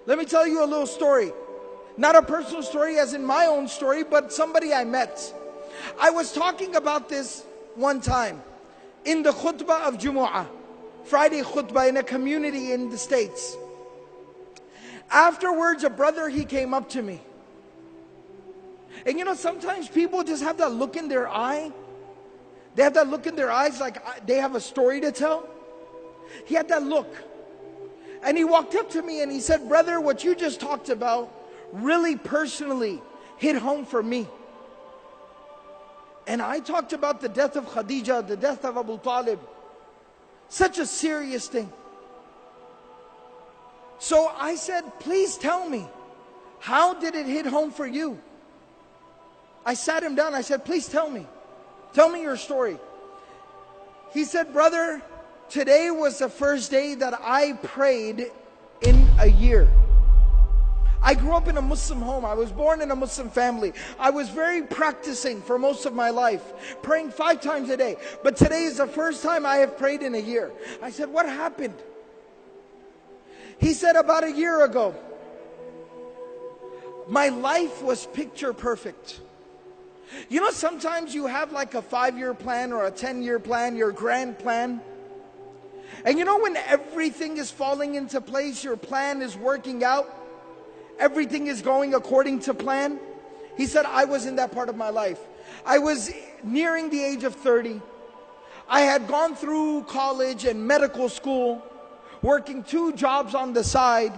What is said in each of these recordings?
Let me tell you a little story. Not a personal story as in my own story, but somebody I met. I was talking about this one time in the khutbah of Jumu'ah, Friday khutbah in a community in the States. Afterwards, a brother, he came up to me. And you know, sometimes people just have that look in their eye. They have that look in their eyes like they have a story to tell. He had that look. And he walked up to me and he said, brother, what you just talked about really personally hit home for me. And I talked about the death of Khadija, the death of Abu Talib. Such a serious thing. So I said, please tell me, how did it hit home for you? I sat him down, I said, please tell me your story. He said, brother, today was the first day that I prayed in a year. I grew up in a Muslim home. I was born in a Muslim family. I was very practicing for most of my life, praying 5 times a day. But today is the first time I have prayed in a year. I said, what happened? He said, about a year ago, my life was picture perfect. You know, sometimes you have like a 5-year plan or a 10-year plan, your grand plan. And you know, when everything is falling into place, your plan is working out, everything is going according to plan. He said, I was in that part of my life. I was nearing the age of 30. I had gone through college and medical school, working 2 jobs on the side.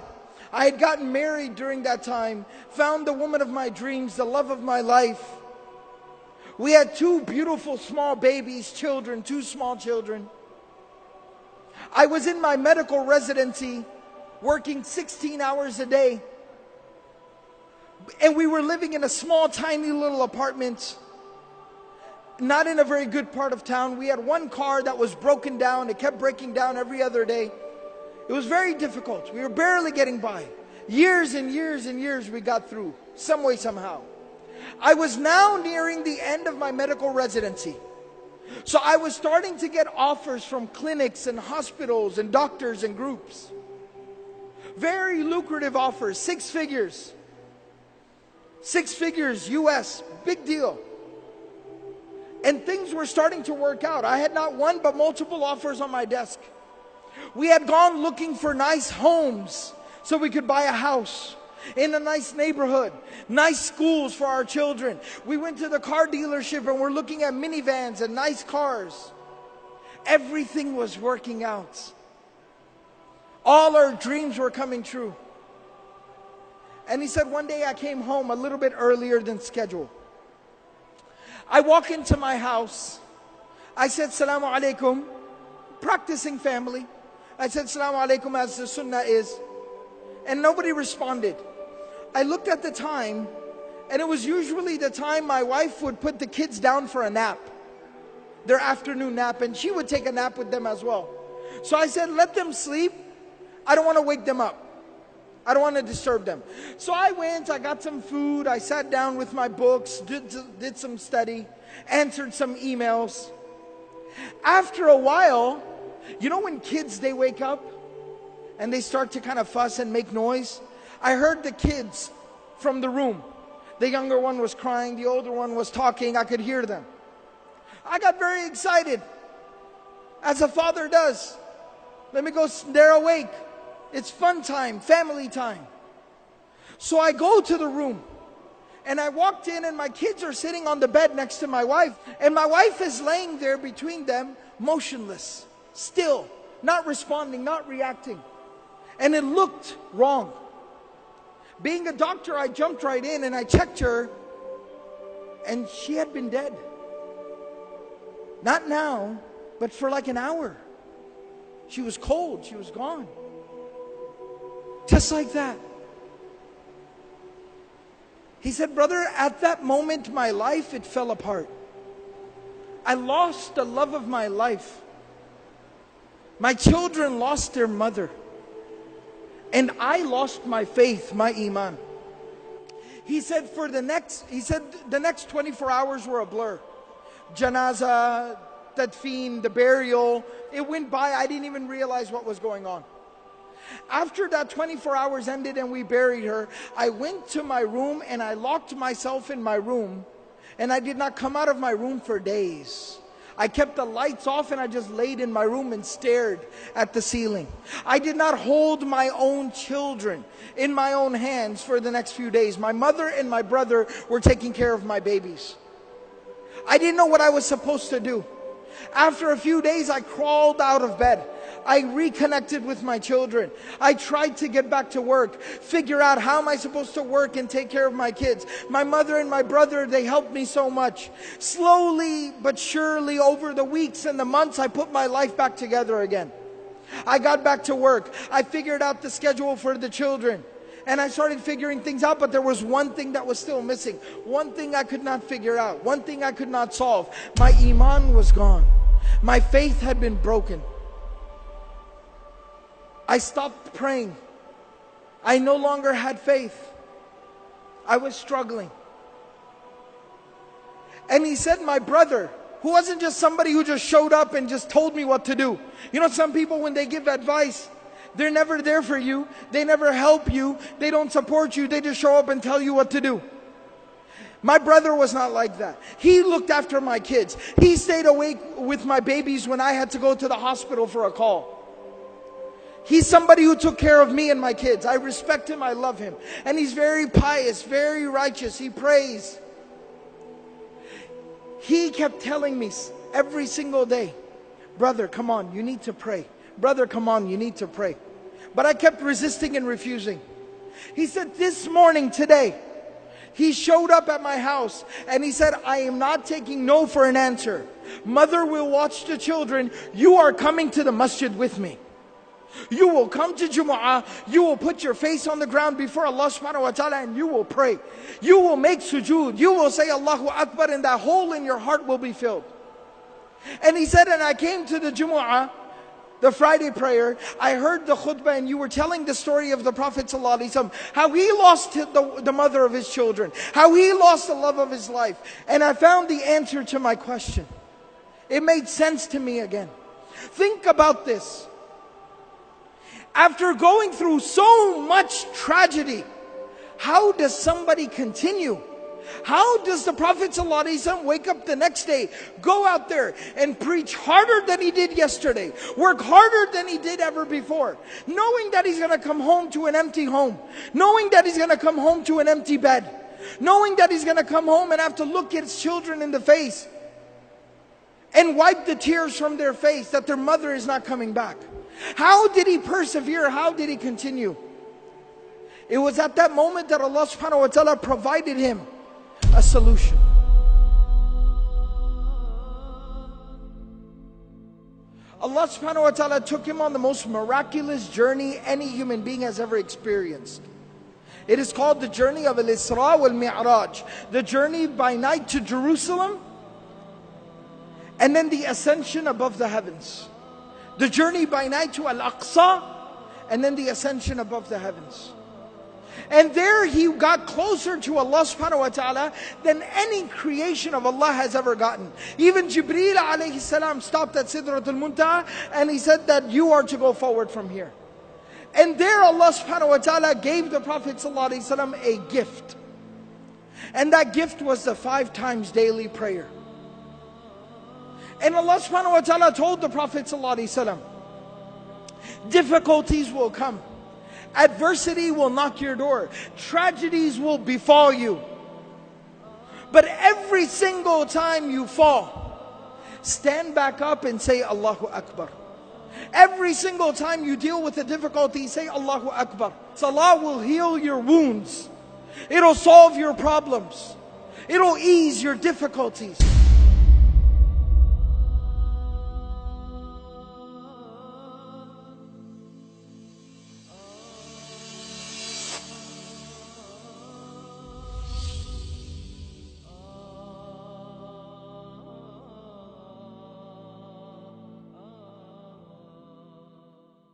I had gotten married during that time, found the woman of my dreams, the love of my life. We had 2 beautiful small babies, children, 2 small children. I was in my medical residency, working 16 hours a day. And we were living in a small, tiny little apartment, not in a very good part of town. We had 1 car that was broken down. It kept breaking down every other day. It was very difficult. We were barely getting by. Years and years and years we got through, some way, somehow. I was now nearing the end of my medical residency. So I was starting to get offers from clinics and hospitals and doctors and groups. Very lucrative offers, 6 figures. 6 figures US, big deal. And things were starting to work out. I had not one but multiple offers on my desk. We had gone looking for nice homes so we could buy a house in a nice neighborhood, nice schools for our children. We went to the car dealership and we're looking at minivans and nice cars. Everything was working out. All our dreams were coming true. And he said, one day I came home a little bit earlier than scheduled. I walk into my house. I said, Salamu alaikum, practicing family. I said, Salamu alaikum, as the sunnah is. And nobody responded. I looked at the time, and it was usually the time my wife would put the kids down for a nap, their afternoon nap, and she would take a nap with them as well. So I said, let them sleep. I don't want to wake them up. I don't want to disturb them. So I went, I got some food, I sat down with my books, did some study, answered some emails. After a while, you know when kids, they wake up and they start to kind of fuss and make noise? I heard the kids from the room. The younger one was crying, the older one was talking, I could hear them. I got very excited, as a father does. Let me go, they're awake. It's fun time, family time. So I go to the room and I walked in and my kids are sitting on the bed next to my wife. And my wife is laying there between them, motionless, still, not responding, not reacting. And it looked wrong. Being a doctor, I jumped right in and I checked her and she had been dead. Not now, but for like an hour. She was cold, she was gone. Just like that. He said, brother, at that moment, my life, it fell apart. I lost the love of my life. My children lost their mother. And I lost my faith, my iman. He said, the next 24 hours were a blur. Janazah, tadfeen, the burial, it went by. I didn't even realize what was going on. After that 24 hours ended and we buried her, I went to my room and I locked myself in my room, and I did not come out of my room for days. I kept the lights off and I just laid in my room and stared at the ceiling. I did not hold my own children in my own hands for the next few days. My mother and my brother were taking care of my babies. I didn't know what I was supposed to do. After a few days, I crawled out of bed. I reconnected with my children. I tried to get back to work, figure out how am I supposed to work and take care of my kids. My mother and my brother, they helped me so much. Slowly but surely over the weeks and the months, I put my life back together again. I got back to work. I figured out the schedule for the children. And I started figuring things out, but there was one thing that was still missing. One thing I could not figure out. One thing I could not solve. My iman was gone. My faith had been broken. I stopped praying. I no longer had faith. I was struggling. And he said, my brother, who wasn't just somebody who just showed up and just told me what to do. You know, some people, when they give advice, they're never there for you. They never help you. They don't support you. They just show up and tell you what to do. My brother was not like that. He looked after my kids. He stayed awake with my babies when I had to go to the hospital for a call. He's somebody who took care of me and my kids. I respect him. I love him. And he's very pious, very righteous. He prays. He kept telling me every single day, brother, come on, you need to pray. Brother, come on, you need to pray. But I kept resisting and refusing. He said, this morning, today, he showed up at my house and he said, I am not taking no for an answer. Mother will watch the children. You are coming to the masjid with me. You will come to Jumu'ah. You will put your face on the ground before Allah subhanahu wa ta'ala and you will pray. You will make sujood. You will say Allahu Akbar and that hole in your heart will be filled. And he said, and I came to the Jumu'ah, the Friday prayer, I heard the khutbah and you were telling the story of the Prophet ﷺ, how he lost the mother of his children, how he lost the love of his life. And I found the answer to my question. It made sense to me again. Think about this. After going through so much tragedy, how does somebody continue? How does the Prophet ﷺ wake up the next day, go out there and preach harder than he did yesterday, work harder than he did ever before, knowing that he's going to come home to an empty home, knowing that he's going to come home to an empty bed, knowing that he's going to come home and have to look his children in the face and wipe the tears from their face that their mother is not coming back? How did he persevere? How did he continue? It was at that moment that Allah subhanahu wa ta'ala provided him a solution. Allah subhanahu wa ta'ala took him on the most miraculous journey any human being has ever experienced. It is called the journey of Al-Isra wal-Mi'raj, the journey by night to Jerusalem, and then the ascension above the heavens. The journey by night to Al-Aqsa, and then the ascension above the heavens. And there he got closer to Allah subhanahu wa ta'ala than any creation of Allah has ever gotten. Even Jibreel alayhi salam stopped at Sidratul Muntaha and he said that you are to go forward from here. And there Allah subhanahu wa ta'ala gave the Prophet sallallahu alayhi wasallam a gift. And that gift was the 5 times daily prayer. And Allah subhanahu wa ta'ala told the Prophet sallallahu alayhi wasallam, difficulties will come. Adversity will knock your door. Tragedies will befall you. But every single time you fall, stand back up and say Allahu Akbar. Every single time you deal with a difficulty, say Allahu Akbar. Salah will heal your wounds. It'll solve your problems. It'll ease your difficulties.